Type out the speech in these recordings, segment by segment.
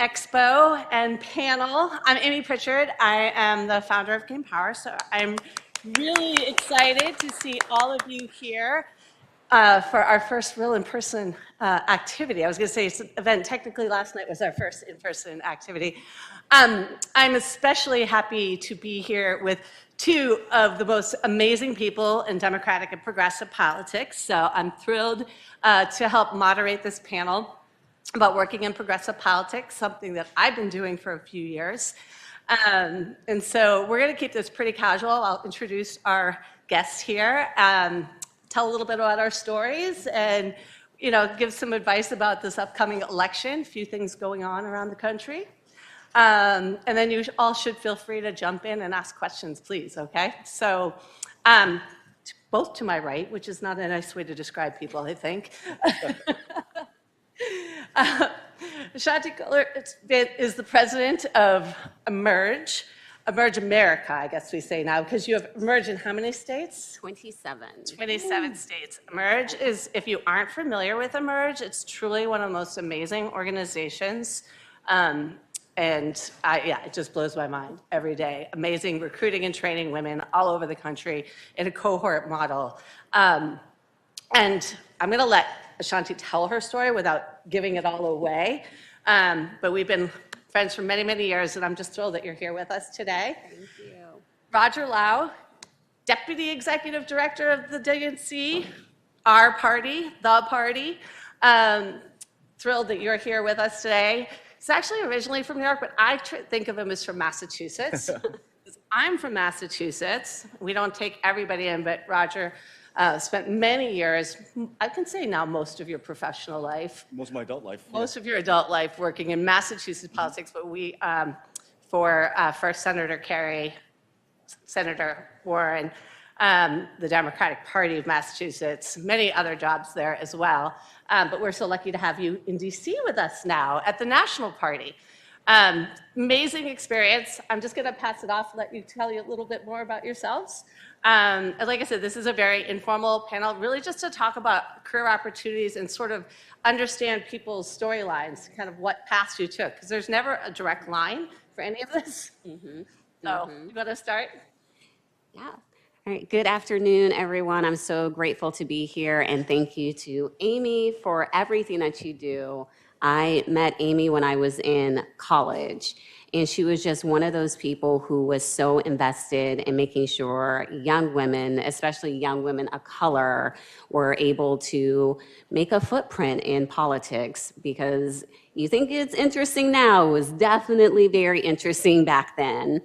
expo and panel. I'm Amy Pritchard. I am the founder of Game Power, so I'm really excited to see all of you here for our first real in-person activity. I was going to say it's an event. Technically, last night was our first in-person activity. I'm especially happy to be here with two of the most amazing people in democratic and progressive politics. So I'm thrilled to help moderate this panel about working in progressive politics, something that I've been doing for a few years. And so we're going to keep this pretty casual. I'll introduce our guests here, tell a little bit about our stories, and give some advice about this upcoming election, a few things going on around the country. And then you all should feel free to jump in and ask questions, please, okay? So both to my right, which is not a nice way to describe people, I think. Ashanti Kohler is the president of Emerge America, I guess we say now, because you have Emerge in how many states? 27. 27 states. Emerge is, if you aren't familiar with Emerge, it's truly one of the most amazing organizations. It just blows my mind every day. Amazing recruiting and training women all over the country in a cohort model. And I'm going to let Ashanti tell her story without giving it all away. But we've been friends for many, many years, and I'm just thrilled that you're here with us today. Thank you. Roger Lau, Deputy Executive Director of the DNC, our party, the party. Thrilled that you're here with us today. He's actually originally from New York, but I think of him as from Massachusetts. I'm from Massachusetts. We don't take everybody in, but Roger spent many years, I can say now most of your professional life. Most of my adult life. Most of your adult life working in Massachusetts politics, but we, for first Senator Kerry, Senator Warren, the Democratic Party of Massachusetts, many other jobs there as well. But we're so lucky to have you in DC with us now at the National Party. Amazing experience. I'm just going to pass it off, let you tell you a little bit more about yourselves. Like I said, this is a very informal panel, really just to talk about career opportunities and sort of understand people's storylines, kind of what paths you took, because there's never a direct line for any of this. You want to start? Yeah. All right. Good afternoon, everyone. I'm so grateful to be here, and thank you to Amy for everything that you do. I met Amy when I was in college, and she was just one of those people who was so invested in making sure young women, especially young women of color, were able to make a footprint in politics, because you think it's interesting now, it was definitely very interesting back then.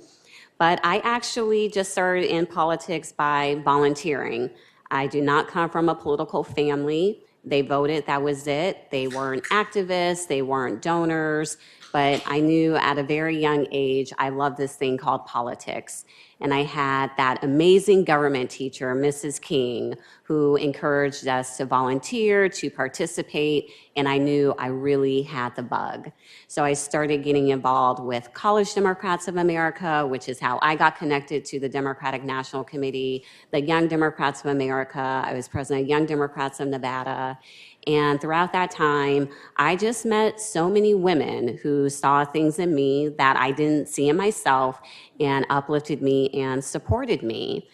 But I actually just started in politics by volunteering. I do not come from a political family. They voted, that was it. They weren't activists, they weren't donors, but I knew at a very young age I loved this thing called politics. And I had that amazing government teacher, Mrs. King, who encouraged us to volunteer, to participate, and I knew I really had the bug. So I started getting involved with College Democrats of America, which is how I got connected to the Democratic National Committee, the Young Democrats of America. I was president of Young Democrats of Nevada. And throughout that time, I just met so many women who saw things in me that I didn't see in myself and uplifted me and supported me.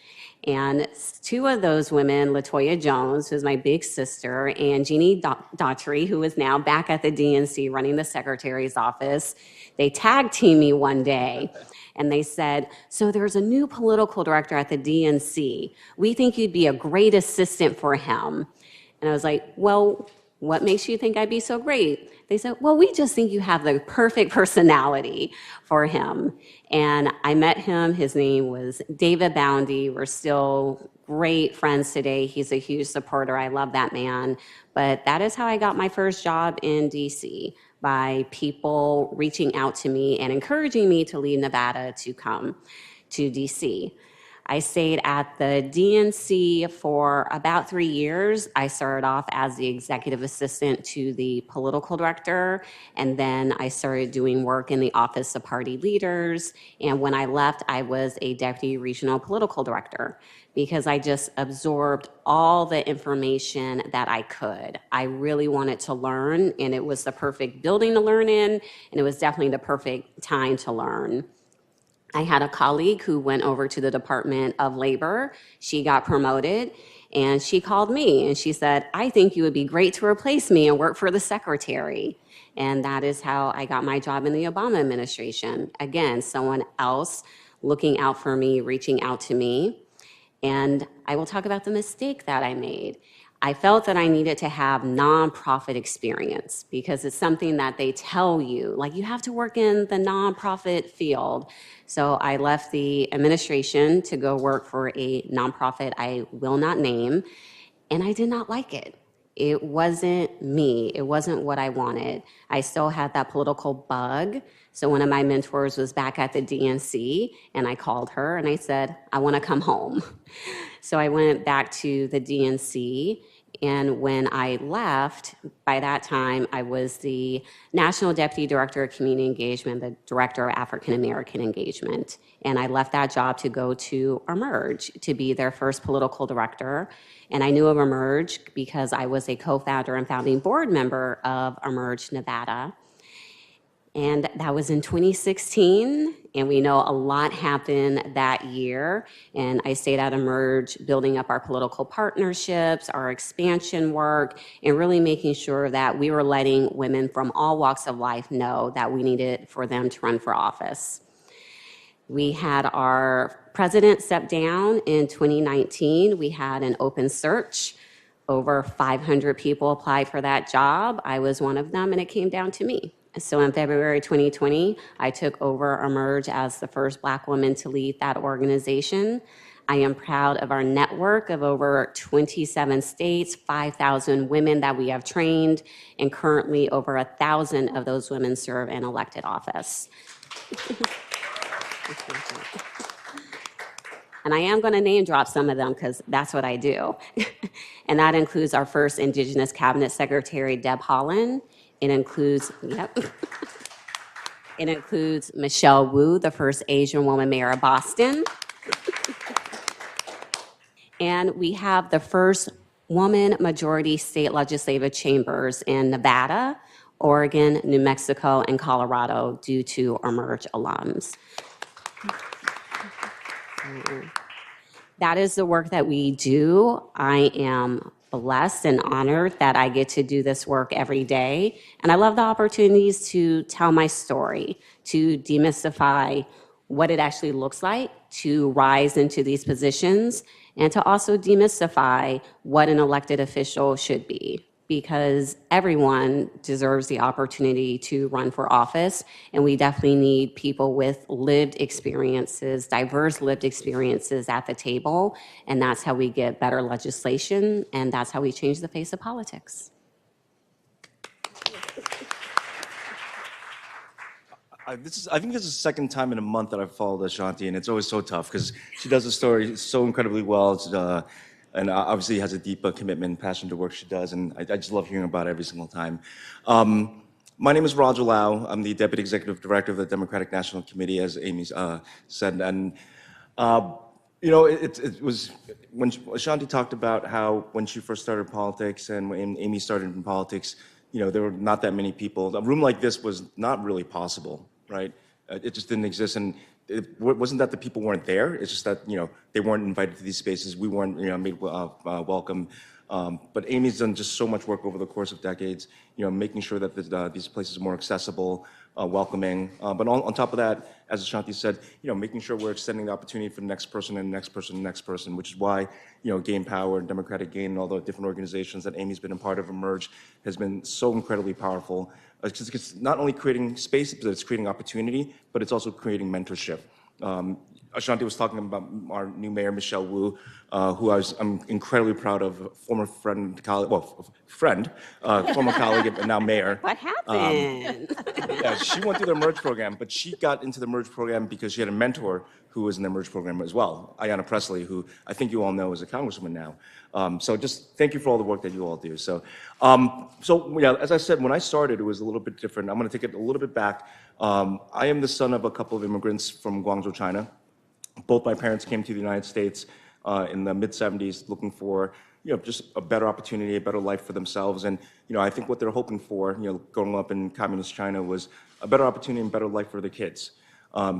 And two of those women, LaToya Jones, who's my big sister, and Jeannie Daughtry, who is now back at the DNC running the secretary's office, they tag teamed me one day. And they said, so there's a new political director at the DNC. We think you'd be a great assistant for him. And I was like, well, what makes you think I'd be so great? They said, well, we just think you have the perfect personality for him. And I met him. His name was David Boundy. We're still great friends today. He's a huge supporter. I love that man. But that is how I got my first job in DC, by people reaching out to me and encouraging me to leave Nevada to come to DC. I stayed at the DNC for about 3 years. I started off as the executive assistant to the political director, and then I started doing work in the office of party leaders. And when I left, I was a deputy regional political director because I just absorbed all the information that I could. I really wanted to learn, and it was the perfect building to learn in, and it was definitely the perfect time to learn. I had a colleague who went over to the Department of Labor. She got promoted, and she called me and she said, I think you would be great to replace me and work for the secretary. And that is how I got my job in the Obama administration. Again, someone else looking out for me, reaching out to me. And I will talk about the mistake that I made. I felt that I needed to have nonprofit experience because it's something that they tell you, like you have to work in the nonprofit field. So I left the administration to go work for a nonprofit I will not name, and I did not like it. It wasn't me. It wasn't what I wanted. I still had that political bug. So one of my mentors was back at the DNC, and I called her and I said, I want to come home. So I went back to the DNC, and when I left, by that time, I was the National Deputy Director of Community Engagement, the Director of African American Engagement. And I left that job to go to Emerge to be their first political director. And I knew of Emerge because I was a co-founder and founding board member of Emerge Nevada. And that was in 2016, and we know a lot happened that year. And I stayed at Emerge, building up our political partnerships, our expansion work, and really making sure that we were letting women from all walks of life know that we needed for them to run for office. We had our president step down in 2019. We had an open search. Over 500 people applied for that job. I was one of them, and it came down to me. So in February 2020, I took over Emerge as the first Black woman to lead that organization. I am proud of our network of over 27 states, 5,000 women that we have trained, and currently over 1,000 of those women serve in elected office. And I am going to name drop some of them because that's what I do. And that includes our first Indigenous Cabinet Secretary, Deb Haaland. It includes, it includes Michelle Wu, the first Asian woman mayor of Boston. And we have the first woman majority state legislative chambers in Nevada, Oregon, New Mexico, and Colorado due to Emerge alums. That is the work that we do. I am blessed and honored that I get to do this work every day. And I love the opportunities to tell my story, to demystify what it actually looks like to rise into these positions, and to also demystify what an elected official should be. Because everyone deserves the opportunity to run for office, and we definitely need people with lived experiences, diverse lived experiences at the table, and that's how we get better legislation, and that's how we change the face of politics. I think this is the second time in a month that I've followed Ashanti, and it's always so tough because she does the story so incredibly well. And obviously has a deep commitment and passion to work she does, and I just love hearing about it every single time. My name is Roger Lau. I'm the Deputy Executive Director of the Democratic National Committee, as Amy said. And, it was when Ashanti talked about how when she first started politics and when Amy started in politics, there were not that many people. A room like this was not really possible, right? It just didn't exist. And it wasn't that the people weren't there. It's just that, they weren't invited to these spaces. We weren't, made welcome. But Amy's done just so much work over the course of decades, making sure that these places are more accessible, welcoming. But on top of that, as Ashanti said, making sure we're extending the opportunity for the next person and the next person and the next person, which is why, Gain Power and Democratic Gain and all the different organizations that Amy's been a part of Emerge has been so incredibly powerful. It's not only creating space, but it's creating opportunity, but it's also creating mentorship. Ashanti was talking about our new mayor, Michelle Wu, who I'm incredibly proud of, former friend, colleague, well, friend, former colleague, and now mayor. What happened? Yeah, she went through the Merge program, but she got into the Merge program because she had a mentor who was in the Merge program as well, Ayanna Pressley, who I think you all know is a congresswoman now. So just thank you for all the work that you all do. So, yeah, as I said, when I started, it was a little bit different. I'm going to take it a little bit back. I am the son of a couple of immigrants from Guangzhou, China. Both my parents came to the United States in the mid-'70s looking for, just a better opportunity, a better life for themselves. And, I think what they're hoping for, growing up in communist China was a better opportunity and better life for their kids.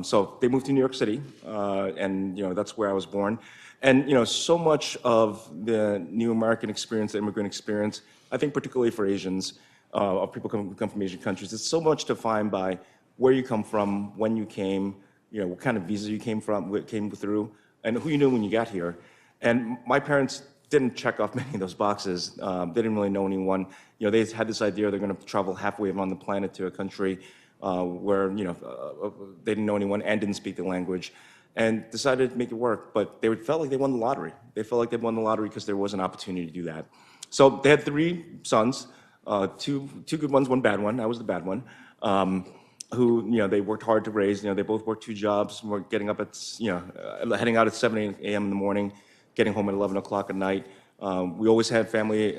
So they moved to New York City, and, that's where I was born. And, so much of the new American experience, the immigrant experience, I think particularly for Asians, or people come from Asian countries, it's so much defined by where you come from, when you came, what kind of visa you came through, and who you knew when you got here. And my parents didn't check off many of those boxes. They didn't really know anyone. They had this idea they're going to travel halfway around the planet to a country where, they didn't know anyone and didn't speak the language, and decided to make it work. But they felt like they won the lottery. They felt like they won the lottery because there was an opportunity to do that. So they had 3 sons, two good ones, 1 bad one. I was the bad one. Who, they worked hard to raise. They both worked 2 jobs, were getting up at, heading out at 7 a.m. in the morning, getting home at 11 o'clock at night. We always had family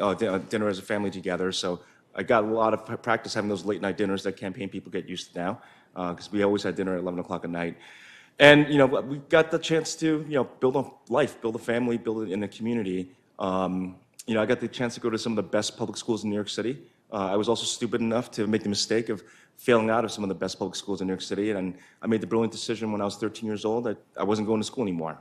dinner as a family together, so I got a lot of practice having those late night dinners that campaign people get used to now, because we always had dinner at 11 o'clock at night. And, we got the chance to, build a life, build a family, build it in a community. I got the chance to go to some of the best public schools in New York City. I was also stupid enough to make the mistake of failing out of some of the best public schools in New York City, and I made the brilliant decision when I was 13 years old that I wasn't going to school anymore.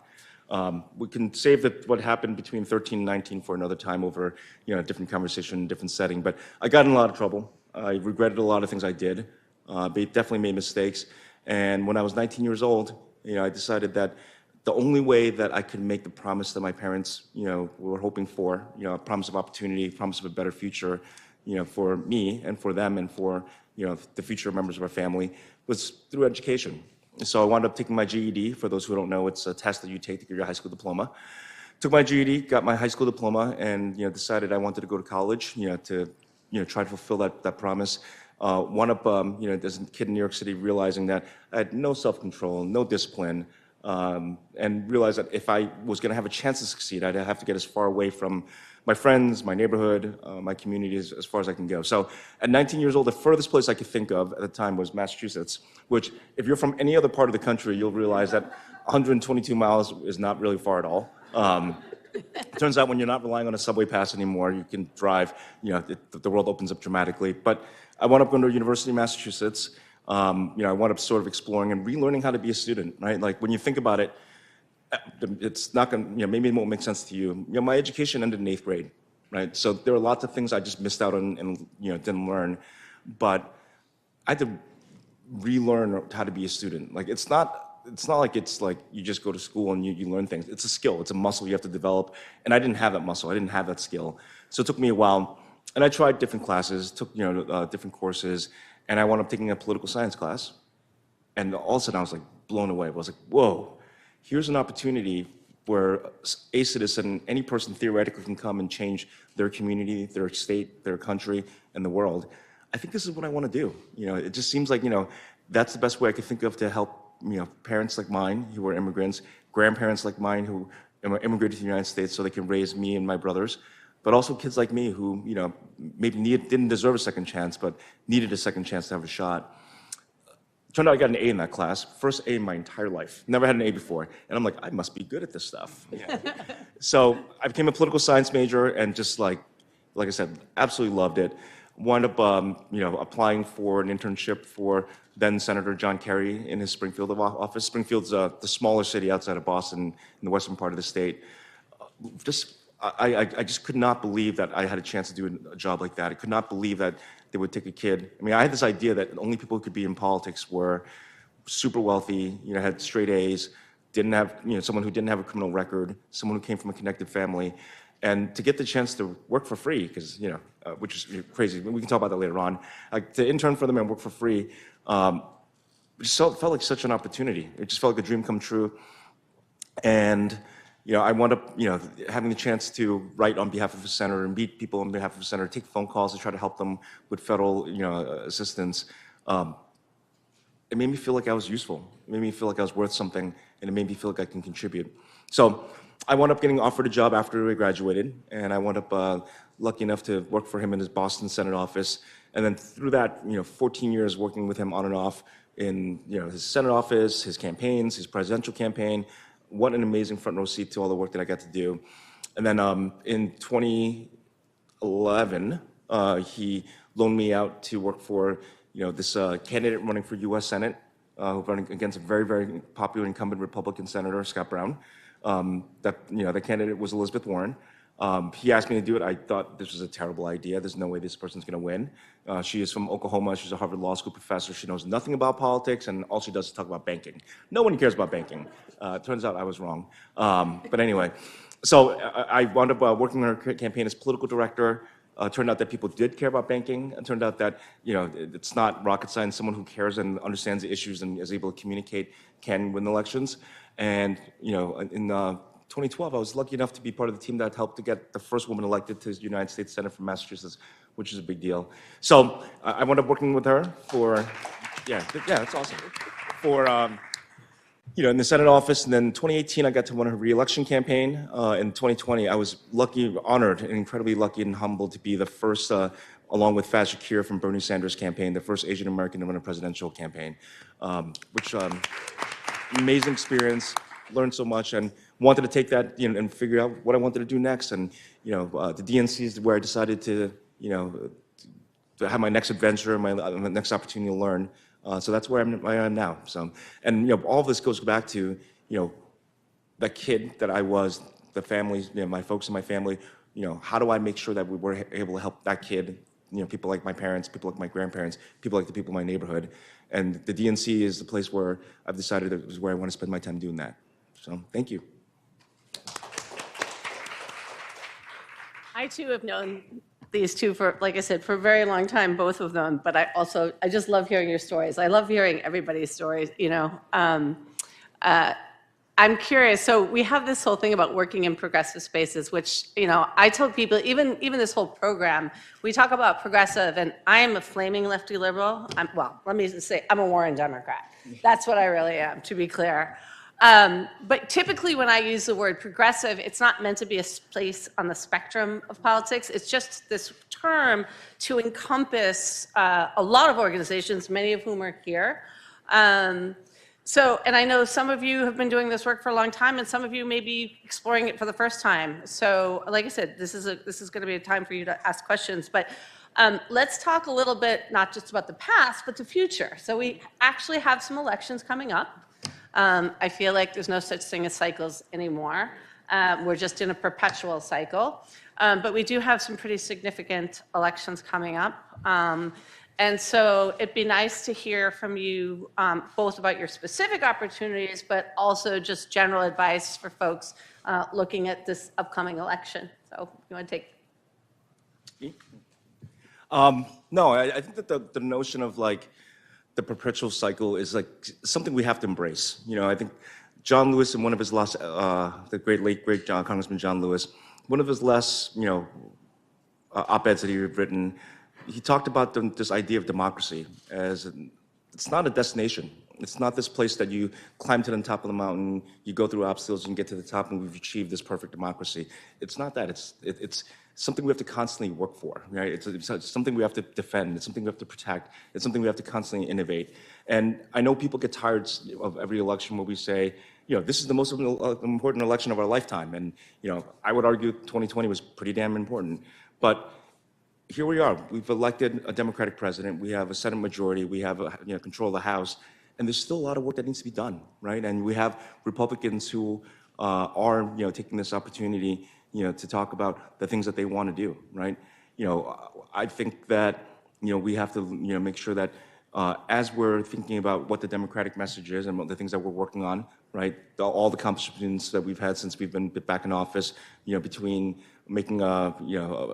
We can save what happened between 13 and 19 for another time over, a different conversation, different setting, but I got in a lot of trouble. I regretted a lot of things I did, definitely made mistakes, and when I was 19 years old, I decided that the only way that I could make the promise that my parents, were hoping for, a promise of opportunity, a promise of a better future, for me and for them and for, the future members of our family was through education. So I wound up taking my GED. For those who don't know, it's a test that you take to get your high school diploma. Took my GED, got my high school diploma, and, decided I wanted to go to college, to, try to fulfill that promise. Wound up, as a kid in New York City, realizing that I had no self-control, no discipline, and realized that if I was going to have a chance to succeed, I'd have to get as far away from my friends, my neighborhood, my community as far as I can go. So at 19 years old, the furthest place I could think of at the time was Massachusetts, which if you're from any other part of the country, you'll realize that 122 miles is not really far at all. It turns out when you're not relying on a subway pass anymore, you can drive, the world opens up dramatically. But I wound up going to University of Massachusetts. I wound up sort of exploring and relearning how to be a student, right? Like when you think about it, it's not going to, maybe it won't make sense to you. My education ended in 8th grade, right? So there were lots of things I just missed out on and, didn't learn. But I had to relearn how to be a student. Like it's not like you just go to school and you learn things. It's a skill, it's a muscle you have to develop. And I didn't have that muscle, I didn't have that skill. So it took me a while. And I tried different classes, took, different courses, and I wound up taking a political science class. And all of a sudden I was like blown away. I was like, whoa. Here's an opportunity where a citizen, any person theoretically can come and change their community, their state, their country, and the world. I think this is what I want to do. It just seems like, that's the best way I could think of to help, parents like mine who are immigrants, grandparents like mine who immigrated to the United States so they can raise me and my brothers, but also kids like me who, maybe didn't deserve a second chance, but needed a second chance to have a shot. Turned out I got an A in that class, first A in my entire life. Never had an A before. And I'm like, I must be good at this stuff. So I became a political science major and just like I said, absolutely loved it. Wound up, applying for an internship for then Senator John Kerry in his Springfield office. Springfield's the smaller city outside of Boston in the western part of the state. I just could not believe that I had a chance to do a job like that. I could not believe that they would take a kid. I mean, I had this idea that only people who could be in politics were super wealthy, had straight A's, didn't have, someone who didn't have a criminal record, someone who came from a connected family, and to get the chance to work for free, because, which is crazy. We can talk about that later on. Like to intern for them and work for free, it just felt like such an opportunity. It just felt like a dream come true. And I wound up, having the chance to write on behalf of a senator and meet people on behalf of a senator, take phone calls to try to help them with federal, assistance. It made me feel like I was useful. It made me feel like I was worth something, and it made me feel like I can contribute. So I wound up getting offered a job after I graduated, and I wound up lucky enough to work for him in his Boston Senate office. And then through that, 14 years working with him on and off in, his Senate office, his campaigns, his presidential campaign. What an amazing front row seat to all the work that I got to do. And then in 2011, he loaned me out to work for this candidate running for U.S. Senate, running against a very, very popular incumbent Republican Senator, Scott Brown. The candidate was Elizabeth Warren. He asked me to do it. I thought this was a terrible idea. There's no way this person's going to win. She is from Oklahoma. She's a Harvard Law School professor. She knows nothing about politics, and all she does is talk about banking. No one cares about banking. Turns out I was wrong. But anyway, so I wound up working on her campaign as political director. Turned out that people did care about banking. It turned out that it's not rocket science. Someone who cares and understands the issues and is able to communicate can win elections. And in 2012, I was lucky enough to be part of the team that helped to get the first woman elected to the United States Senate from Massachusetts, which is a big deal. So I wound up working with her for, yeah, that's awesome. For in the Senate office, and then in 2018, I got to run her re-election campaign. In 2020, I was lucky, honored, and incredibly lucky and humbled to be the first, along with Faz Shakir from Bernie Sanders' campaign, the first Asian American to run a presidential campaign, which amazing experience. Learned so much, and wanted to take that, and figure out what I wanted to do next. And the DNC is where I decided to, to have my next adventure, my next opportunity to learn. So that's where I am now. So, and all of this goes back to the kid that I was, the family, my folks in my family. How do I make sure that we were able to help that kid? People like my parents, people like my grandparents, people like the people in my neighborhood. And the DNC is the place where I've decided that is where I want to spend my time doing that. So, thank you. I too have known these two for, like I said, for a very long time, both of them. But I just love hearing your stories. I love hearing everybody's stories. I'm curious. So we have this whole thing about working in progressive spaces, which I told people, even this whole program, we talk about progressive, and I am a flaming lefty liberal. Let me just say, I'm a Warren Democrat. That's what I really am, to be clear. But typically when I use the word progressive, it's not meant to be a place on the spectrum of politics. It's just this term to encompass a lot of organizations, many of whom are here. And I know some of you have been doing this work for a long time, and some of you may be exploring it for the first time. So like I said, this is going to be a time for you to ask questions. But let's talk a little bit, not just about the past, but the future. So we actually have some elections coming up. I feel like there's no such thing as cycles anymore. We're just in a perpetual cycle. But we do have some pretty significant elections coming up. And so it'd be nice to hear from you both about your specific opportunities, but also just general advice for folks looking at this upcoming election. So you want to take? No, I think that the notion of the perpetual cycle is something we have to embrace. I think John Lewis, in one of his last, the late great Congressman John Lewis, one of his last, op-eds that he had written, he talked about this idea of democracy as it's not a destination. It's not this place that you climb to the top of the mountain, you go through obstacles, and get to the top, and we've achieved this perfect democracy. It's not that. It's something we have to constantly work for, right? It's something we have to defend. It's something we have to protect. It's something we have to constantly innovate. And I know people get tired of every election where we say, this is the most important election of our lifetime. And, I would argue 2020 was pretty damn important. But here we are. We've elected a Democratic president. We have a Senate majority. We have control of the House. And there's still a lot of work that needs to be done, right? And we have Republicans who are, taking this opportunity, to talk about the things that they want to do, right? I think that, we have to, make sure that as we're thinking about what the Democratic message is and what the things that we're working on, right? All the accomplishments that we've had since we've been back in office, between making,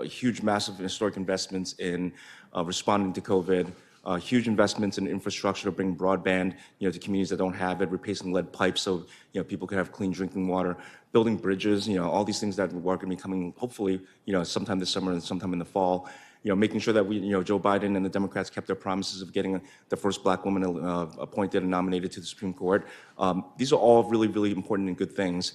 huge, massive historic investments in responding to COVID, huge investments in infrastructure to bring broadband, to communities that don't have it, replacing lead pipes so, people can have clean drinking water, building bridges, all these things that are going to be coming, hopefully, sometime this summer and sometime in the fall. Making sure that Joe Biden and the Democrats kept their promises of getting the first black woman appointed and nominated to the Supreme Court. These are all really, really important and good things.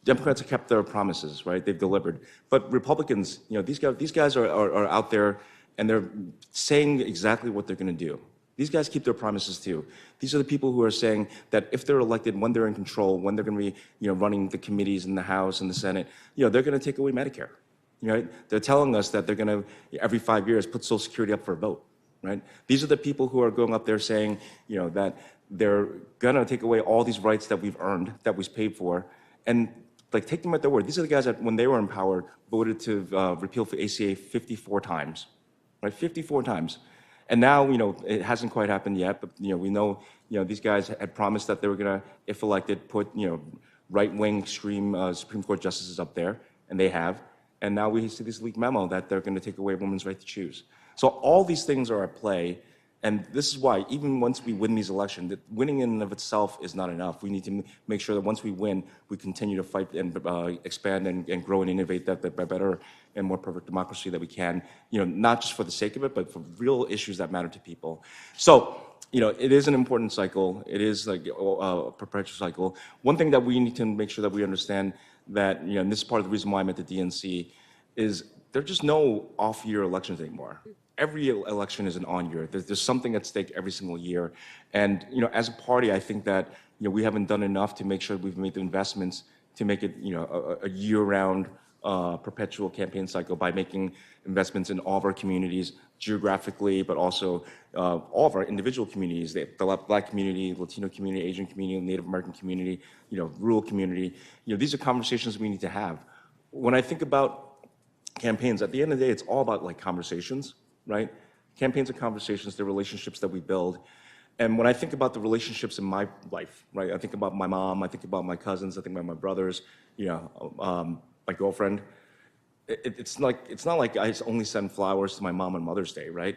Democrats have kept their promises, right? They've delivered. But Republicans, these guys are out there and they're saying exactly what they're going to do. These guys keep their promises too. These are the people who are saying that if they're elected, when they're in control, when they're going to be, running the committees in the House and the Senate, they're going to take away Medicare. They're telling us that they're going to, every 5 years, put Social Security up for a vote, right? These are the people who are going up there saying, that they're going to take away all these rights that we've earned, that we've paid for, and take them at their word. These are the guys that, when they were in power, voted to repeal for ACA 54 times, right? 54 times. And now, it hasn't quite happened yet, but, we know, these guys had promised that they were going to, if elected, put, right-wing extreme Supreme Court justices up there, and they have. And now we see this leaked memo that they're going to take away a woman's right to choose. So all these things are at play, and this is why, even once we win these elections, that winning in and of itself is not enough. We need to make sure that once we win, we continue to fight and expand and grow and innovate that better and more perfect democracy that we can, not just for the sake of it, but for real issues that matter to people. So, it is an important cycle. It is like a perpetual cycle. One thing that we need to make sure that we understand that, and this is part of the reason why I'm at the DNC, is there's just no off-year elections anymore. Every election is an on-year. There's something at stake every single year. And, as a party, I think that, we haven't done enough to make sure we've made the investments to make it, a year-round perpetual campaign cycle by making investments in all of our communities geographically, but also all of our individual communities, the Black community, Latino community, Asian community, Native American community, rural community. These are conversations we need to have. When I think about campaigns, at the end of the day, it's all about conversations, right? Campaigns are conversations, they're relationships that we build. And when I think about the relationships in my life, right, I think about my mom, I think about my cousins, I think about my brothers, my girlfriend. It's not like I only send flowers to my mom on Mother's Day, right?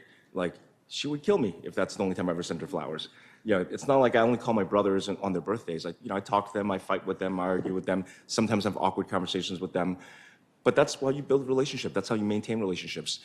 She would kill me if that's the only time I ever sent her flowers. It's not like I only call my brothers on their birthdays. I talk to them, I fight with them, I argue with them, sometimes have awkward conversations with them. But that's why you build a relationship. That's how you maintain relationships.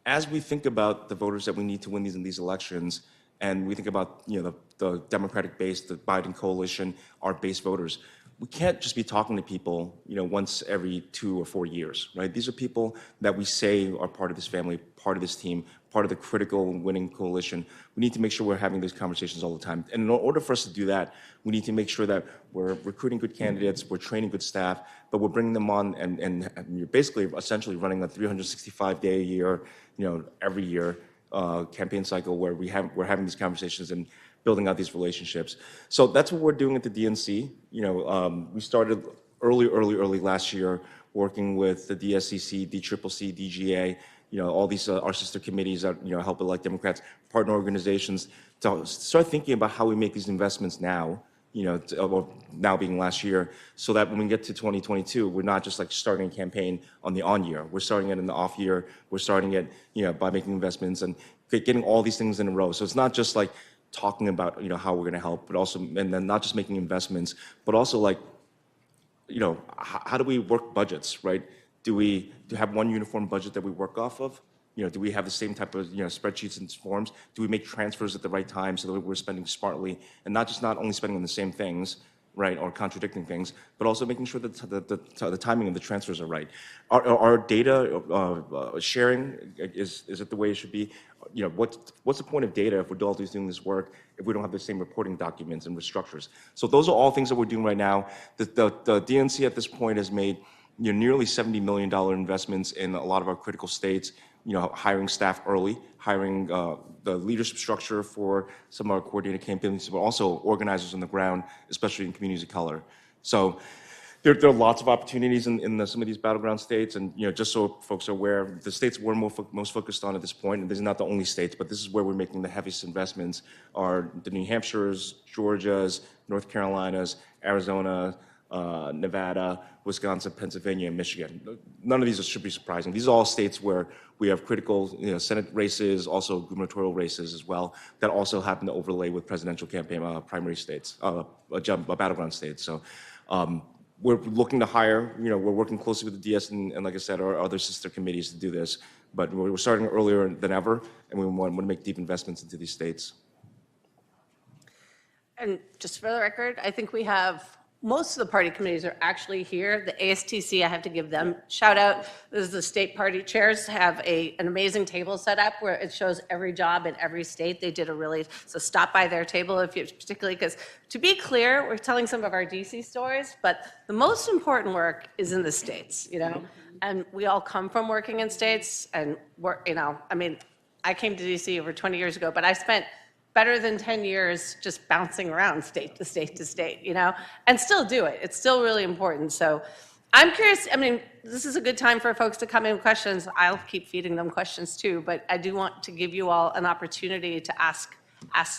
As we think about the voters that we need to win these elections, and we think about the Democratic base, the Biden coalition, our base voters, we can't just be talking to people once every 2 or 4 years, right? These are people that we say are part of this family, part of this team, part of the critical winning coalition. We need to make sure we're having these conversations all the time. And in order for us to do that, we need to make sure that we're recruiting good candidates, we're training good staff, but we're bringing them on and you're basically essentially running a 365-day a year, every year campaign cycle where we're having these conversations and building out these relationships. So that's what we're doing at the DNC. We started early last year working with the DSCC, DCCC, DGA, all these our sister committees that help elect Democrats, partner organizations, to start thinking about how we make these investments now. Now being last year, so that when we get to 2022, we're not just starting a campaign on the on year. We're starting it in the off year. We're starting it, by making investments and getting all these things in a row. So it's not just talking about how we're going to help, but also, and then not just making investments, but also how do we work budgets, right? Do we have one uniform budget that we work off of? Do we have the same type of spreadsheets and forms? Do we make transfers at the right time so that we're spending smartly and not only spending on the same things, right, or contradicting things, but also making sure that the timing of the transfers are right. Our data sharing is it the way it should be? What's the point of data if we're all doing this work if we don't have the same reporting documents and structures? So those are all things that we're doing right now. The DNC at this point has made nearly $70 million investments in a lot of our critical states. Hiring staff early, hiring the leadership structure for some of our coordinated campaigns, but also organizers on the ground, especially in communities of color. So there are lots of opportunities in some of these battleground states, and just so folks are aware, the states we're most focused on at this point, and these are not the only states, but this is where we're making the heaviest investments, are the New Hampshires, Georgias, North Carolinas, Arizona, Nevada, Wisconsin, Pennsylvania, and Michigan. None of these should be surprising. These are all states where we have critical, Senate races, also gubernatorial races as well, that also happen to overlay with presidential campaign primary states, battleground states. So we're looking to hire, we're working closely with the DS and like I said, our other sister committees to do this. But we're starting earlier than ever, and we want to make deep investments into these states. And just for the record, I think we have, most of the party committees are actually here. The ASTC, I have to give them shout out. This is the state party chairs have an amazing table set up where it shows every job in every state. They did so stop by their table if you, particularly because to be clear, we're telling some of our DC stories, but the most important work is in the states, and we all come from working in states and work, I mean, I came to DC over 20 years ago, but I spent better than 10 years just bouncing around state to state to state, and still do it. It's still really important. So I'm curious, I mean, this is a good time for folks to come in with questions. I'll keep feeding them questions too, but I do want to give you all an opportunity to ask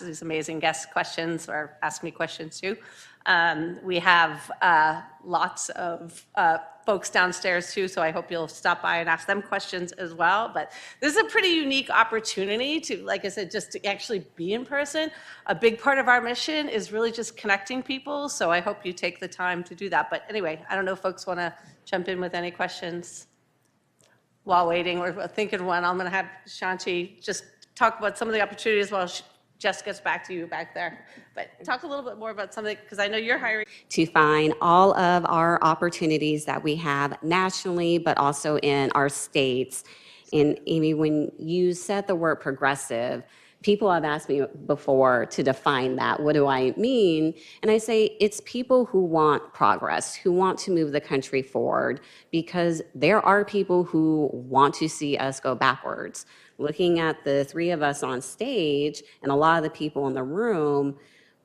these amazing guests questions or ask me questions too. We have lots of folks downstairs too, so I hope you'll stop by and ask them questions as well. But this is a pretty unique opportunity to, like I said, just to actually be in person. A big part of our mission is really just connecting people, so I hope you take the time to do that. But anyway, I don't know if folks want to jump in with any questions while waiting or thinking one. I'm going to have Shanti just talk about some of the opportunities while Jess gets back to you back there. But talk a little bit more about something, because I know you're hiring. To find all of our opportunities that we have nationally, but also in our states. And Amy, when you said the word progressive, people have asked me before to define that. What do I mean? And I say it's people who want progress, who want to move the country forward, because there are people who want to see us go backwards. Looking at the three of us on stage and a lot of the people in the room,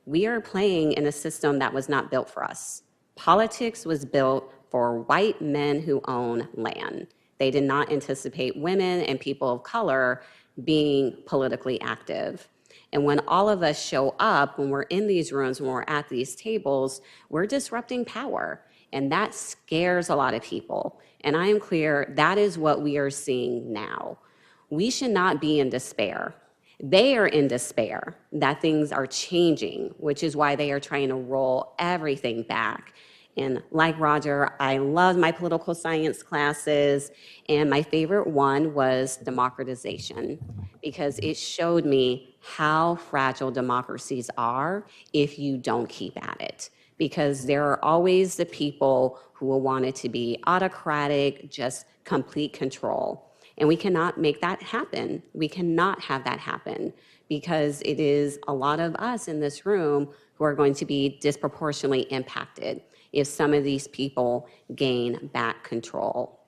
we are playing in a system that was not built for us. Politics was built for white men who own land. They did not anticipate women and people of color being politically active. And when all of us show up, when we're in these rooms, when we're at these tables, we're disrupting power. And that scares a lot of people. And I am clear, that is what we are seeing now. We should not be in despair. They are in despair that things are changing, which is why they are trying to roll everything back. And like Roger, I loved my political science classes, and my favorite one was democratization, because it showed me how fragile democracies are if you don't keep at it. Because there are always the people who will want it to be autocratic, just complete control. And we cannot make that happen. We cannot have that happen, because it is a lot of us in this room who are going to be disproportionately impacted if some of these people gain back control.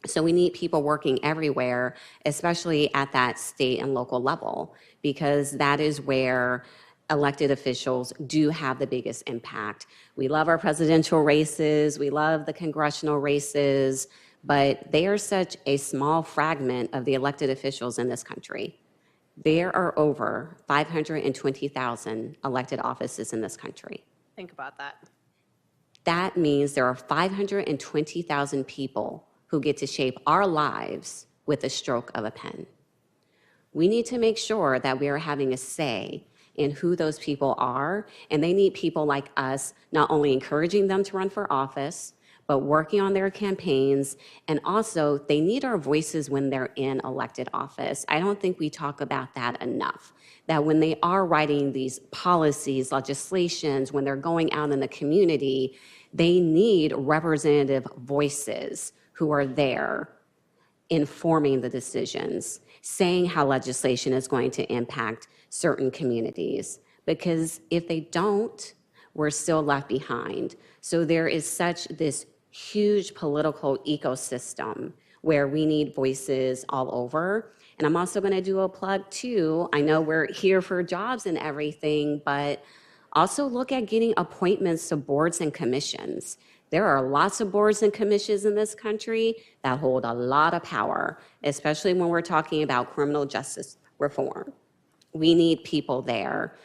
So we need people working everywhere, especially at that state and local level, because that is where elected officials do have the biggest impact. We love our presidential races, we love the congressional races, but they are such a small fragment of the elected officials in this country. There are over 520,000 elected offices in this country. Think about that. That means there are 520,000 people who get to shape our lives with a stroke of a pen. We need to make sure that we are having a say in who those people are, and they need people like us not only encouraging them to run for office, but working on their campaigns, and also they need our voices when they're in elected office. I don't think we talk about that enough, that when they are writing these policies, legislations, when they're going out in the community, they need representative voices who are there informing the decisions, saying how legislation is going to impact certain communities. Because if they don't, we're still left behind. So there is such this huge political ecosystem where we need voices all over. And I'm also going to do a plug too. I know we're here for jobs and everything, but also look at getting appointments to boards and commissions. There are lots of boards and commissions in this country that hold a lot of power, especially when we're talking about criminal justice reform. We need people there.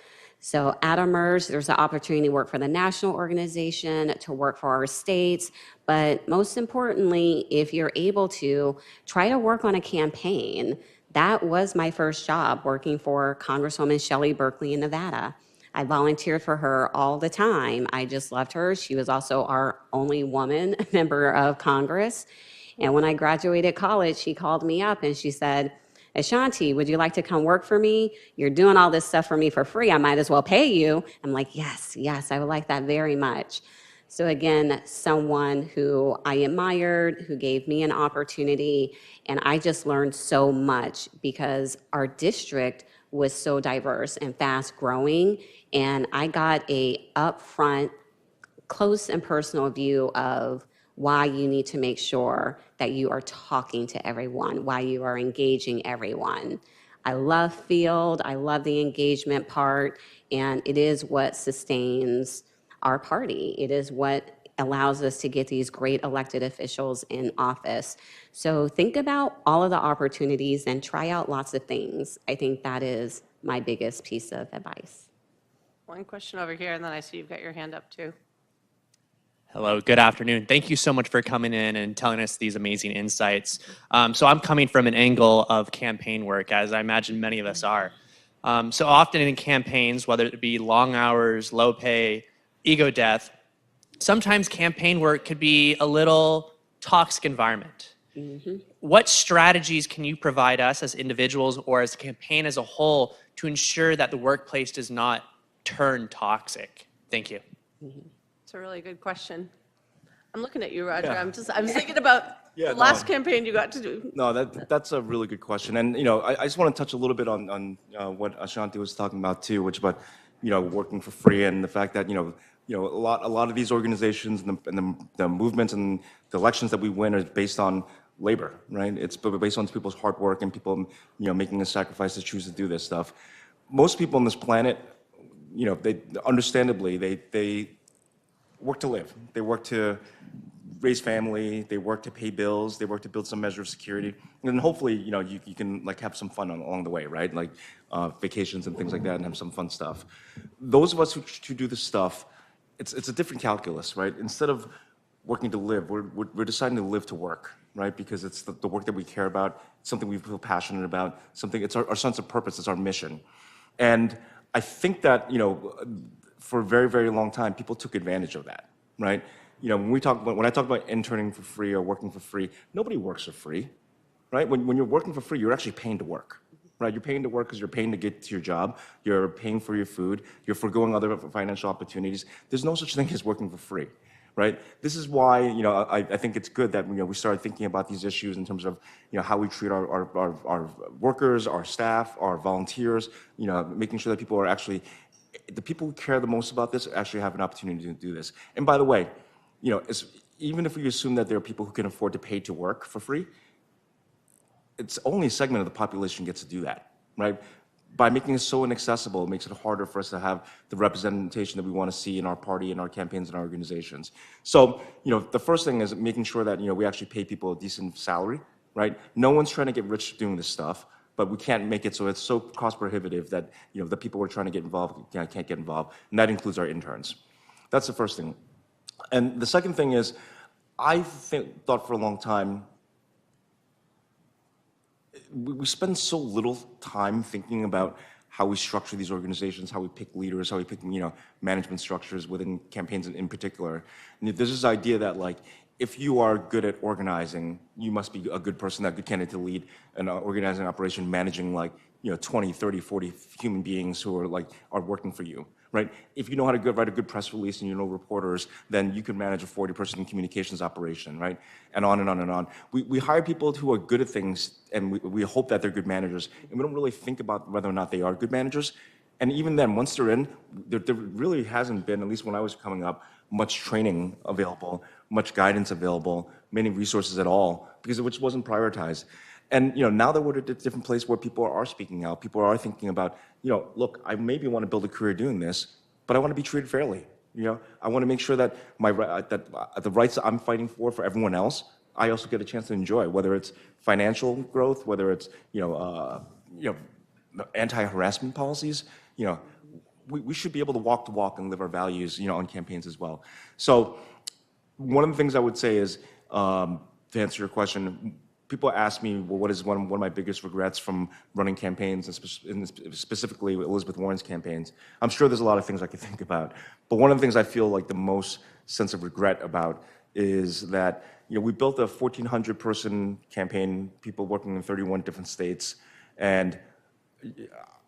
So at Emerge, there's the opportunity to work for the national organization, to work for our states, but most importantly, if you're able to, try to work on a campaign. That was my first job, working for Congresswoman Shelley Berkeley in Nevada. I volunteered for her all the time. I just loved her. She was also our only woman member of Congress. And when I graduated college, she called me up and she said, Ashanti, would you like to come work for me? You're doing all this stuff for me for free. I might as well pay you. I'm like, yes, yes, I would like that very much. So again, someone who I admired, who gave me an opportunity, and I just learned so much because our district was so diverse and fast growing, and I got a upfront, close and personal view of why you need to make sure that you are talking to everyone, why you are engaging everyone. I love field, I love the engagement part, and it is what sustains our party. It is what allows us to get these great elected officials in office. So think about all of the opportunities and try out lots of things. I think that is my biggest piece of advice. One question over here, and then I see you've got your hand up too. Hello, good afternoon. Thank you so much for coming in and telling us these amazing insights. So I'm coming from an angle of campaign work, as I imagine many of us are. So often in campaigns, whether it be long hours, low pay, ego death, sometimes campaign work could be a little toxic environment. What strategies can you provide us as individuals or as a campaign as a whole to ensure that the workplace does not turn toxic? Thank you. It's a really good question. I'm looking at you, Roger. Yeah. I'm thinking about Yeah, the last no. campaign you got to do. No, that's a really good question. And, I just want to touch a little bit on what Ashanti was talking about too, which about, working for free and the fact that, a lot of these organizations and the movements and the elections that we win are based on labor, right? It's based on people's hard work and people, making a sacrifice to choose to do this stuff. Most people on this planet, they understandably, they work to live. They work to raise family, they work to pay bills, they work to build some measure of security, and then hopefully, you can like have some fun along the way, right? Like vacations and things like that, and have some fun stuff. Those of us who do this stuff, it's a different calculus, right? Instead of working to live, we're deciding to live to work, right? Because it's the work that we care about, something we feel passionate about, it's our sense of purpose, it's our mission. And I think that, for a very, very long time, people took advantage of that, right? When I talk about interning for free or working for free, nobody works for free, right? When you're working for free, you're actually paying to work, right? You're paying to work because you're paying to get to your job, you're paying for your food, you're foregoing other financial opportunities. There's no such thing as working for free, right? This is why, I think it's good that, we started thinking about these issues in terms of, how we treat our workers, our staff, our volunteers, making sure that people are actually, the people who care the most about this actually have an opportunity to do this. And by the way, even if we assume that there are people who can afford to pay to work for free, it's only a segment of the population gets to do that, right? By making it so inaccessible, it makes it harder for us to have the representation that we want to see in our party, in our campaigns, and our organizations. So, the first thing is making sure that, we actually pay people a decent salary, right? No one's trying to get rich doing this stuff, but we can't make it so it's so cost prohibitive that, the people who are trying to get involved can't get involved, and that includes our interns. That's the first thing. And the second thing is, I thought for a long time, we spend so little time thinking about how we structure these organizations, how we pick leaders, how we pick, management structures within campaigns in particular. And there's this idea that, like, if you are good at organizing, you must be a good person, a good candidate to lead an organizing operation, managing 20, 30, 40 human beings who are working for you, right? If you know how to write a good press release and you know reporters, then you can manage a 40-person communications operation, right? And on and on and on. We hire people who are good at things, and we hope that they're good managers, and we don't really think about whether or not they are good managers. And even then, once they're in, there really hasn't been, at least when I was coming up, much training available, much guidance available, many resources at all, because it just wasn't prioritized. And now that we're at a different place where people are speaking out, people are thinking about, look, I maybe want to build a career doing this, but I want to be treated fairly. I want to make sure that the rights that I'm fighting for everyone else, I also get a chance to enjoy, whether it's financial growth, whether it's anti-harassment policies. we should be able to walk the walk and live our values, on campaigns as well. So one of the things I would say is, to answer your question, people ask me, well, what is one of my biggest regrets from running campaigns, and specifically Elizabeth Warren's campaigns? I'm sure there's a lot of things I could think about, but one of the things I feel like the most sense of regret about is that we built a 1,400 person campaign, people working in 31 different states, and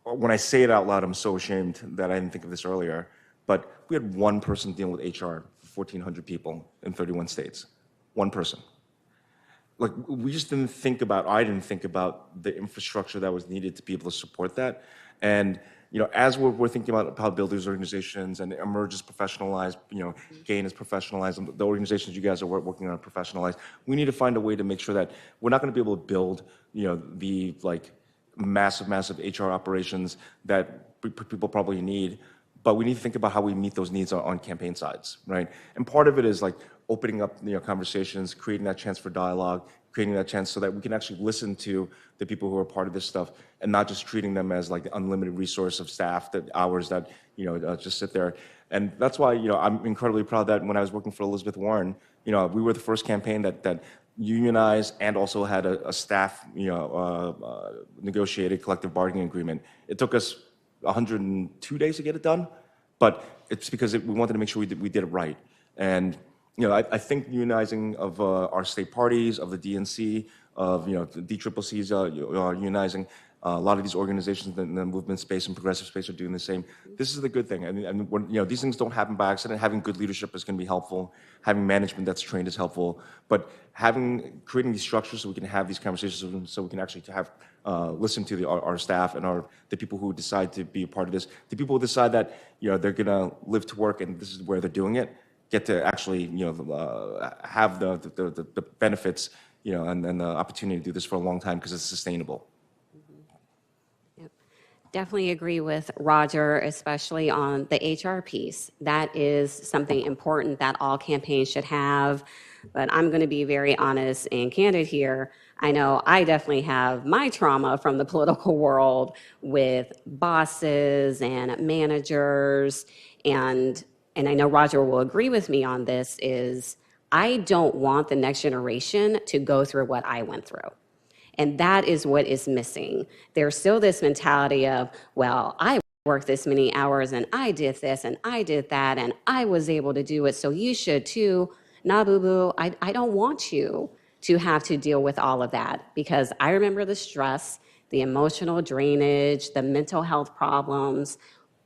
when I say it out loud, I'm so ashamed that I didn't think of this earlier, but we had one person dealing with HR for 1,400 people in 31 states. One person. Like, we just didn't think about, I didn't think about the infrastructure that was needed to be able to support that. And, as we're thinking about how to build these organizations, and Emerge is professionalized, Gain is professionalized, and the organizations you guys are working on are professionalized, we need to find a way to make sure that we're not going to be able to build, the massive HR operations that people probably need, but we need to think about how we meet those needs on campaign sides, right? And part of it is like opening up, conversations, creating that chance for dialogue, creating that chance so that we can actually listen to the people who are part of this stuff and not just treating them as like the unlimited resource of staff, that hours that, just sit there. And that's why, I'm incredibly proud that when I was working for Elizabeth Warren, we were the first campaign that unionized and also had a staff, negotiated collective bargaining agreement. It took us 102 days to get it done, but it's because we wanted to make sure we did it right. And I think unionizing of our state parties, of the DNC, of the DCCC's unionizing, a lot of these organizations in the movement space and progressive space are doing the same. This is the good thing. I mean, when, these things don't happen by accident. Having good leadership is going to be helpful. Having management that's trained is helpful. But creating these structures so we can have these conversations, so we can actually listen to our staff and the people who decide to be a part of this. The people who decide that they're going to live to work and this is where they're doing it, get to actually have the benefits and the opportunity to do this for a long time because it's sustainable. Definitely agree with Roger, especially on the HR piece. That is something important that all campaigns should have. But I'm going to be very honest and candid here. I know I definitely have my trauma from the political world with bosses and managers. And I know Roger will agree with me on this, is I don't want the next generation to go through what I went through. And that is what is missing. There's still this mentality of, well, I worked this many hours and I did this and I did that and I was able to do it, so you should too. Nah, boo-boo, I don't want you to have to deal with all of that, because I remember the stress, the emotional drainage, the mental health problems.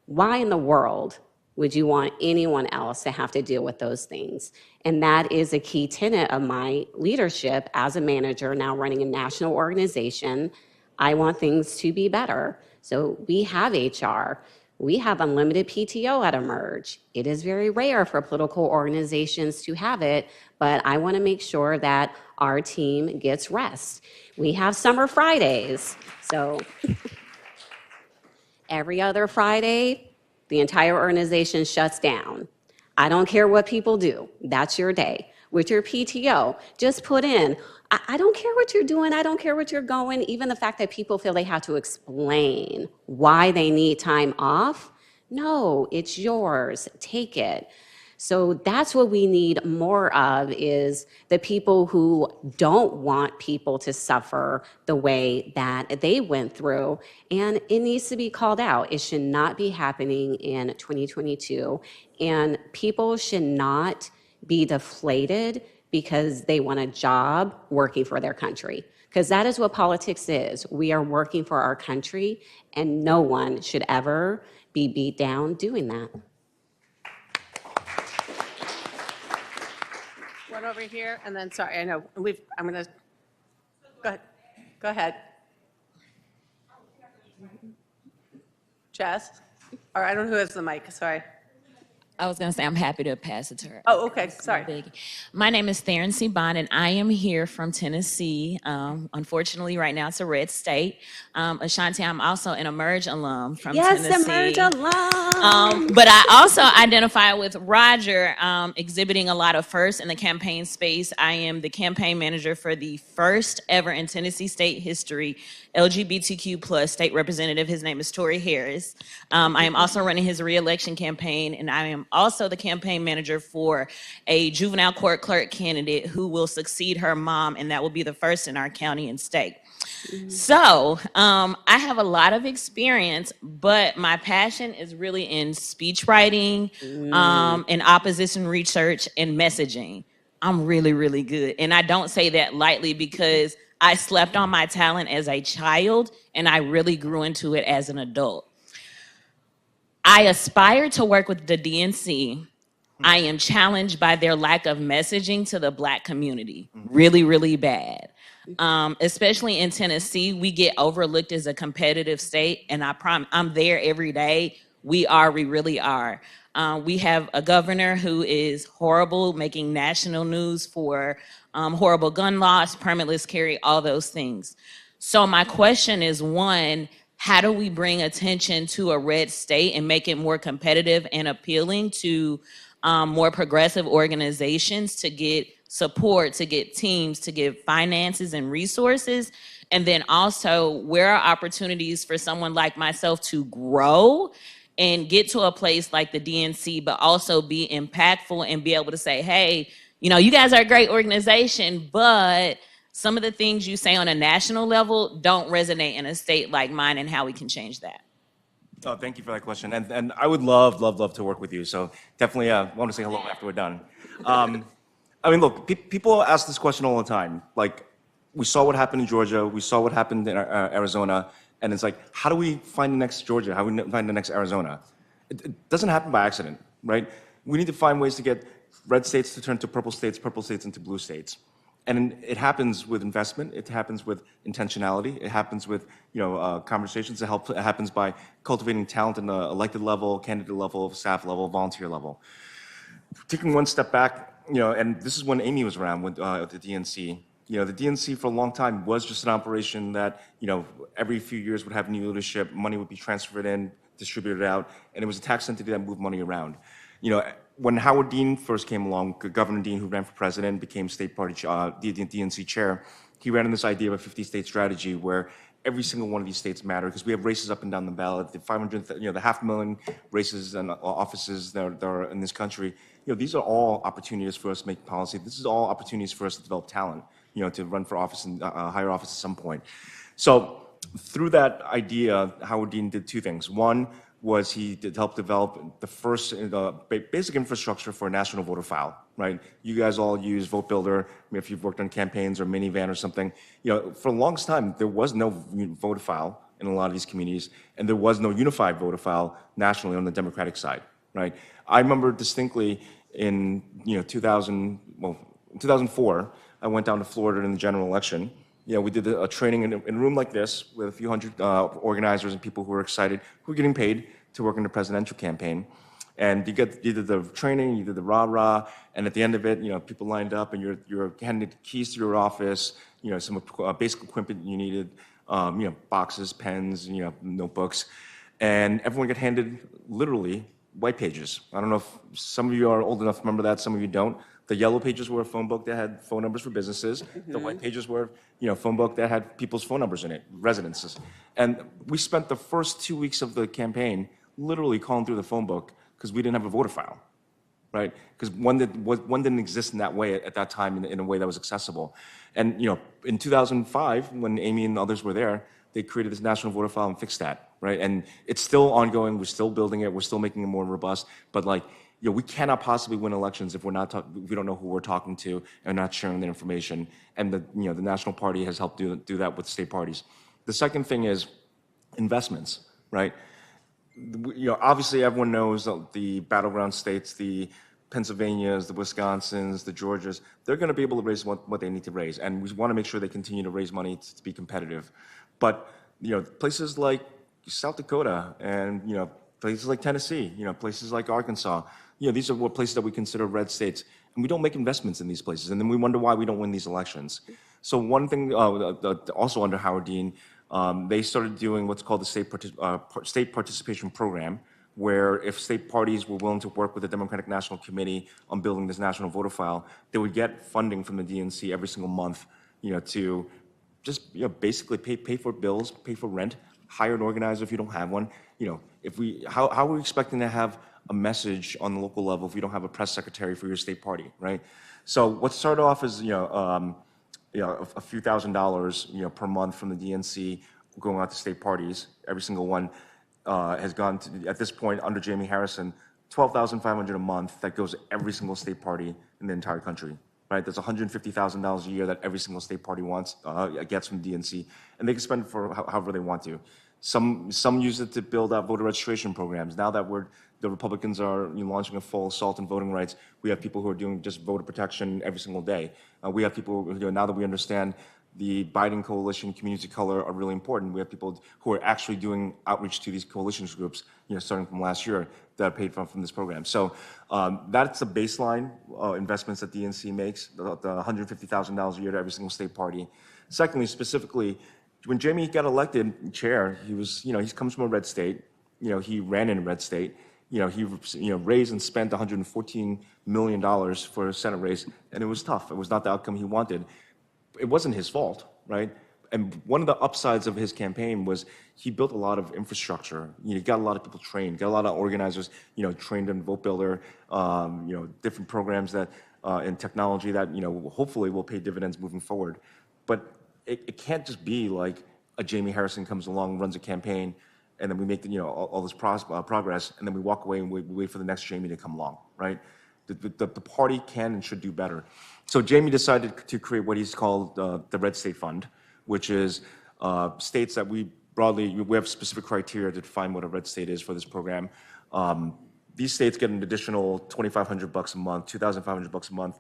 Why in the world would you want anyone else to have to deal with those things? And that is a key tenet of my leadership as a manager, now running a national organization. I want things to be better. So we have HR. We have unlimited PTO at Emerge. It is very rare for political organizations to have it, but I want to make sure that our team gets rest. We have summer Fridays. So every other Friday, the entire organization shuts down. I don't care what people do. That's your day. With your PTO, just put in, I don't care what you're doing. I don't care what you're going. Even the fact that people feel they have to explain why they need time off. No, it's yours. Take it. So that's what we need more of, is the people who don't want people to suffer the way that they went through. And it needs to be called out. It should not be happening in 2022. And people should not be deflated because they want a job working for their country. Because that is what politics is. We are working for our country, and no one should ever be beat down doing that. One over here, and then, sorry, I know, I'm going to, go ahead. Go ahead. Jess? Or I don't know who has the mic, sorry. I was going to say I'm happy to pass it to her. Oh, okay, sorry. My name is Theron C. Bond, and I am here from Tennessee. Unfortunately, right now it's a red state. Ashanti, I'm also an Emerge alum from Tennessee. Yes, Emerge alum. But I also identify with Roger, exhibiting a lot of firsts in the campaign space. I am the campaign manager for the first ever in Tennessee state history LGBTQ plus state representative. His name is Tory Harris. I am also running his reelection campaign, and I am also the campaign manager for a juvenile court clerk candidate who will succeed her mom, and that will be the first in our county and state. So I have a lot of experience, but my passion is really in speech writing, in opposition research, and messaging. I'm really, really good. And I don't say that lightly because I slept on my talent as a child and I really grew into it as an adult. I aspire to work with the DNC. I am challenged by their lack of messaging to the Black community. Really, really bad. Especially in Tennessee, we get overlooked as a competitive state, and I'm there every day. We really are. We have a governor who is horrible, making national news for horrible gun laws, permitless carry, all those things. So my question is, one, how do we bring attention to a red state and make it more competitive and appealing to more progressive organizations to get support, to get teams, to get finances and resources? And then also, where are opportunities for someone like myself to grow and get to a place like the DNC, but also be impactful and be able to say, hey, you guys are a great organization, but some of the things you say on a national level don't resonate in a state like mine, and how we can change that. Oh, thank you for that question. And I would love to work with you. So definitely want to say hello after we're done. I mean, look, people ask this question all the time. Like, we saw what happened in Georgia. We saw what happened in Arizona. And it's like, how do we find the next Georgia? How do we find the next Arizona? It doesn't happen by accident, right? We need to find ways to get red states to turn to purple states into blue states. And it happens with investment. It happens with intentionality. It happens with conversations. It happens by cultivating talent in the elected level, candidate level, staff level, volunteer level. Taking one step back, and this is when Amy was around with the DNC. The DNC for a long time was just an operation that every few years would have new leadership. Money would be transferred in, distributed out, and it was a tax entity that moved money around. When Howard Dean first came along, Governor Dean, who ran for president, became state party DNC chair. He ran in this idea of a 50-state strategy where every single one of these states matter, because we have races up and down the ballot. The 500, the 500,000 races and offices that are in this country. These are all opportunities for us to make policy. This is all opportunities for us to develop talent. To run for office and higher office at some point. So through that idea, Howard Dean did two things. One was he did help develop the first basic infrastructure for a national voter file, right? You guys all use Vote Builder. If you've worked on campaigns or Minivan or something, for the longest time, there was no voter file in a lot of these communities, and there was no unified voter file nationally on the Democratic side, right? I remember distinctly in 2004, I went down to Florida in the general election. We did a training in a room like this with a few hundred organizers and people who were excited, who were getting paid to work in the presidential campaign. And you did the training, you did the rah-rah, and at the end of it, people lined up and you're handed keys to your office, some basic equipment you needed, boxes, pens, notebooks, and everyone got handed literally white pages. I don't know if some of you are old enough to remember that, some of you don't. The yellow pages were a phone book that had phone numbers for businesses. The white pages were, phone book that had people's phone numbers in it, residences. And we spent the first 2 weeks of the campaign literally calling through the phone book because we didn't have a voter file, right? Because one didn't exist in that way at that time in a way that was accessible. And in 2005, when Amy and others were there, they created this national voter file and fixed that, right? And it's still ongoing. We're still building it. We're still making it more robust. But we cannot possibly win elections if we don't know who we're talking to and not sharing the information. And the national party has helped do that with state parties. The second thing is investments, right? Obviously everyone knows the battleground states, the Pennsylvanias, the Wisconsins, the Georgias, they're going to be able to raise what they need to raise. And we want to make sure they continue to raise money to be competitive. But, places like South Dakota and, places like Tennessee, places like Arkansas, these are places that we consider red states, and we don't make investments in these places, and then we wonder why we don't win these elections. So one thing, also under Howard Dean, they started doing what's called the state participation program, where if state parties were willing to work with the Democratic National Committee on building this national voter file, they would get funding from the DNC every single month, to just basically pay for bills, pay for rent, hire an organizer if you don't have one. How are we expecting to have a message on the local level if we don't have a press secretary for your state party, right? So what started off as a few $1,000s per month from the DNC going out to state parties, every single one has gone to, at this point under Jamie Harrison, $12,500 a month that goes to every single state party in the entire country. Right, there's $150,000 a year that every single state party gets from DNC, and they can spend it for however they want to. Some use it to build out voter registration programs. Now that the Republicans are launching a full assault on voting rights, we have people who are doing just voter protection every single day. We have people now that we understand the Biden coalition, communities of color are really important. We have people who are actually doing outreach to these coalition groups, starting from last year, that are paid from this program. So that's the baseline investments that DNC makes, the $150,000 a year to every single state party. Secondly, specifically, when Jamie got elected chair, he comes from a red state. He ran in a red state. He raised and spent $114 million for a Senate race, and it was tough. It was not the outcome he wanted. It wasn't his fault, right? And one of the upsides of his campaign was he built a lot of infrastructure. He got a lot of people trained, got a lot of organizers, trained in Vote Builder, different programs that and technology that hopefully will pay dividends moving forward. But it can't just be like a Jamie Harrison comes along, runs a campaign, and then we make all this progress, and then we walk away and we wait for the next Jamie to come along, right? The party can and should do better. So Jamie decided to create what he's called the Red State Fund, which is states that we have specific criteria to define what a red state is for this program. These states get an additional $2,500 a month, $2,500 a month,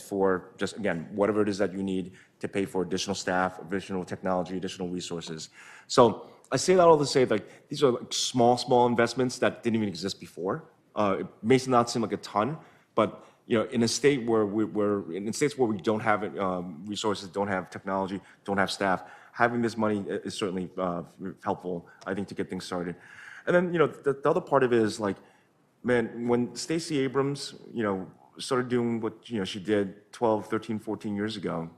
for just, again, whatever it is that you need to pay for additional staff, additional technology, additional resources. So I say that all to say, like, these are like small investments that didn't even exist before. It may not seem like a ton, but in a state where in states where we don't have resources, don't have technology, don't have staff, having this money is certainly helpful, I think, to get things started. And then the other part of it is like, man, when Stacey Abrams started doing what she did 12, 13, 14 years ago,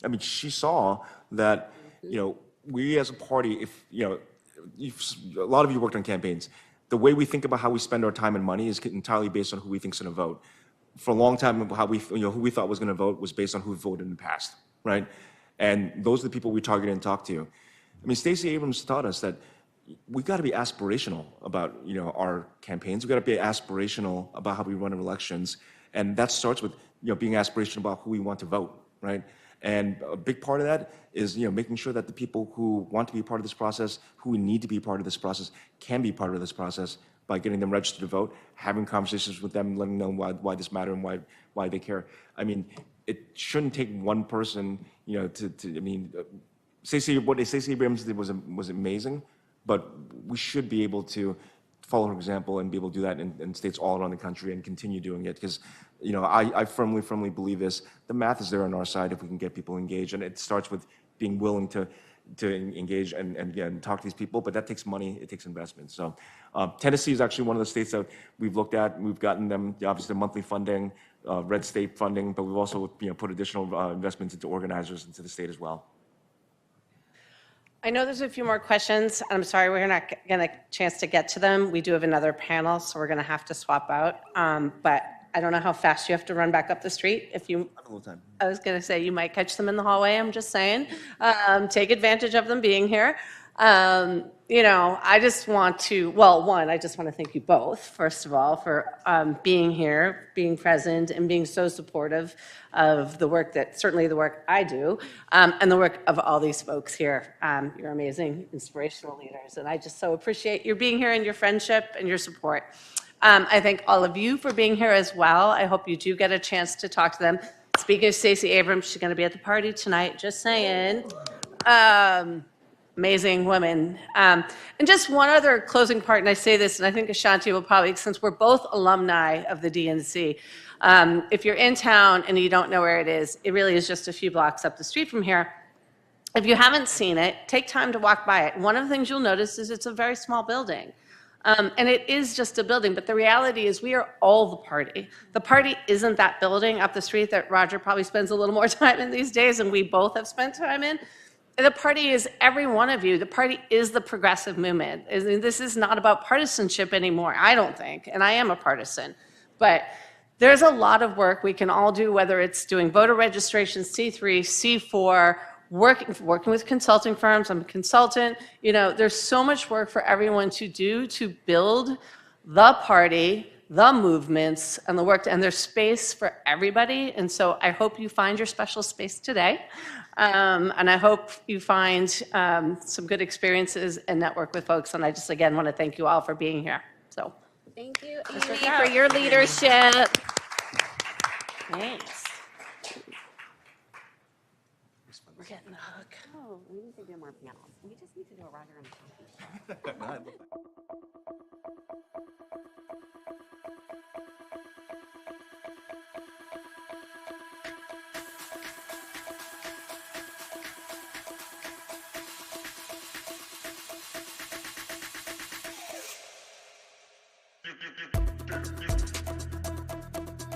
I mean, she saw that we as a party, if a lot of you worked on campaigns, the way we think about how we spend our time and money is entirely based on who we think is going to vote. For a long time, how who we thought was going to vote was based on who voted in the past, right? And those are the people we targeted and talked to. I mean, Stacey Abrams taught us that we got to be aspirational about our campaigns. We got to be aspirational about how we run our elections, and that starts with being aspirational about who we want to vote, right? And a big part of that is making sure that the people who want to be part of this process, who need to be part of this process, can be part of this process by getting them registered to vote, having conversations with them, letting them know why this matters and why they care. I mean, it shouldn't take one person, what Stacey Abrams did was amazing, but we should be able to follow her example and be able to do that in states all around the country and continue doing it, because I firmly believe this. The math is there on our side if we can get people engaged, and it starts with being willing to engage and again talk to these people, but that takes money, it takes investment. So Tennessee is actually one of the states that we've looked at. We've gotten them obviously monthly funding, red state funding, but we've also put additional investments into organizers into the state as well. I know there's a few more questions. I'm sorry, we're not getting a chance to get to them. We do have another panel, so we're going to have to swap out. But I don't know how fast you have to run back up the street. If you, I have a little time. I was going to say you might catch them in the hallway. I'm just saying, take advantage of them being here. I just want to, I just want to thank you both, first of all, for being here, being present, and being so supportive of the work certainly the work I do, and the work of all these folks here. You're amazing, inspirational leaders, and I just so appreciate your being here and your friendship and your support. I thank all of you for being here as well. I hope you do get a chance to talk to them. Speaking of Stacey Abrams, she's going to be at the party tonight, just saying. Amazing woman. And just one other closing part, and I say this, and I think Ashanti will probably, since we're both alumni of the DNC, if you're in town and you don't know where it is, it really is just a few blocks up the street from here. If you haven't seen it, take time to walk by it. One of the things you'll notice is it's a very small building. And it is just a building, but the reality is we are all the party. The party isn't that building up the street that Roger probably spends a little more time in these days, and we both have spent time in. The party is every one of you. The party is the progressive movement. This is not about partisanship anymore, I don't think, and I am a partisan. But there's a lot of work we can all do, whether it's doing voter registration, C3, C4, working with consulting firms. I'm a consultant. You know, there's so much work for everyone to do to build the party, the movements, and the work, and there's space for everybody. And so I hope you find your special space today. And I hope you find some good experiences and network with folks. And I just, again, want to thank you all for being here. So, Thank you, Mr. Amy, Carroll. for your leadership. Thanks. We're getting the hook. Oh, we need to do more panels. We just need to do a Roger and Ashanti show.